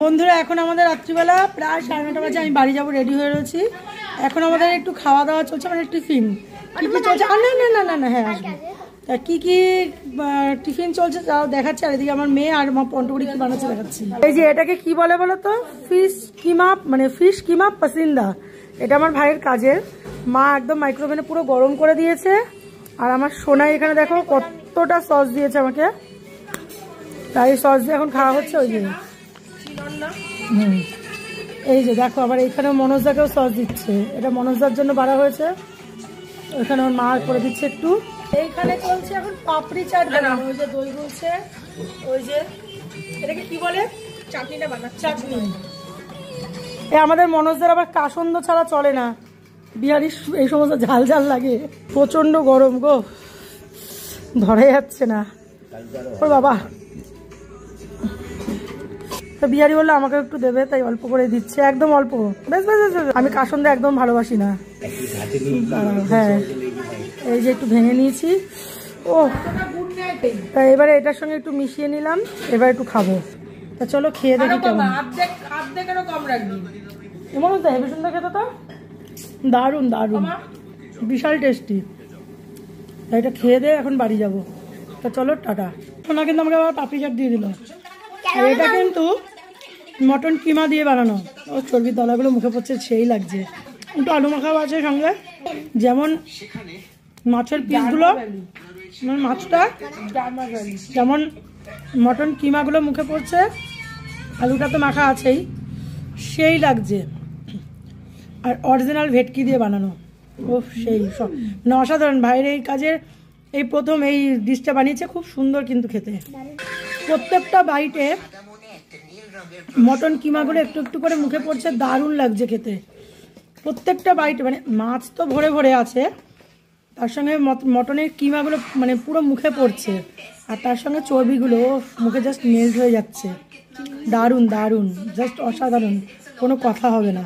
বন্ধুরা এখন আমাদের রাত্রিবেলা প্রায় 9:30 বাজে। আমি বাড়ি যাবো, রেডি হয়ে রয়েছি। এখন আমাদের একটু খাওয়া দাওয়া চলছে, মানে টিফিন কি কি চলছে। না হ্যাঁ আসবো। তা কি কি টিফিন চলছে তাও দেখাচ্ছি। আর এদিকে আমার মেয়ে আর মা পন্টুগুড়ি কি বানাচ্ছে দেখাচ্ছি। এই যে এটাকে কি বলে বলো তো? ফিশ কিমা, মানে ফিশ কিমা পাসিন্দা। এটা আমার ভাইয়ের কাজের। মা একদম মাইক্রোওভেনে পুরো গরম করে দিয়েছে। আর আমার সোনাই এখানে দেখো কতটা সস দিয়েছে আমাকে। তাই সস দিয়ে এখন খাওয়া হচ্ছে। ওই যে এই যে দেখো আবার এইখানে মনোজদাকেও সস দিচ্ছে। এটা মনোজদার জন্য বাড়া হয়েছে। ওইখানে ওর মা করে দিচ্ছে একটু। এইখানে চলছে এখন পাপড়ি চাট বানানো। ওই যে দই বলছে, ওই যে এটাকে কি বলে, চাটনিটা বানাচ্ছে। চাটনি আমাদের মনোজদের আবার কাসন্দ ছাড়া চলে না। বিহারি এই সমস্ত ঝাল ঝাল লাগে। প্রচন্ড গরম গো, ধরে যাচ্ছে না। ওর বাবা তো বিহারি বললো আমাকে একটু দেবে, তাই অল্প করে দিচ্ছে, একদম অল্প। বেশ বেশ বেশ। আমি কাসন্দ একদম ভালোবাসি না। হ্যাঁ এই যে একটু ভেঙে নিয়েছি। ও তা এবারে এটার সঙ্গে একটু মিশিয়ে নিলাম। এবার একটু খাবো। তা চলো খেয়ে দেখি কেমন। এমন তো হেবি সুন্দর খেতে তো, দারুণ দারুণ, বিশাল টেস্টি। এটা খেয়ে দিয়ে এখন বাড়ি যাবো। তা চলো টাটা। সোনা কিন্তু আমাকে আবার পাপড়ি চাট দিয়ে দিল। আর এটা কিন্তু মটন কিমা দিয়ে বানানো। ও চর্বির দলাগুলো মুখে পড়ছে, সেই লাগছে। একটু আলু মাখাও আছে সঙ্গে। যেমন মাছের পিসগুলো, মাছটা যেমন মটন কিমাগুলো মুখে পড়ছে, আলুটা তো মাখা আছেই, সেই লাগছে। আর অরিজিনাল ভেটকি দিয়ে বানানো। ও সেই সব মানে অসাধারণ। ভাইয়ের এই কাজের এই প্রথম এই ডিশটা বানিয়েছে, খুব সুন্দর কিন্তু খেতে। প্রত্যেকটা বাইটে মটন কিমাগুলো একটু একটু করে মুখে পড়ছে, দারুণ লাগছে খেতে। প্রত্যেকটা বাইটে মানে মাছ তো ভরে ভরে আছে, তার সঙ্গে মটনের কিমাগুলো মানে পুরো মুখে পড়ছে। আর তার সঙ্গে চর্বিগুলো মুখে জাস্ট মেল্ট হয়ে যাচ্ছে। দারুণ দারুণ, জাস্ট অসাধারণ, কোনো কথা হবে না।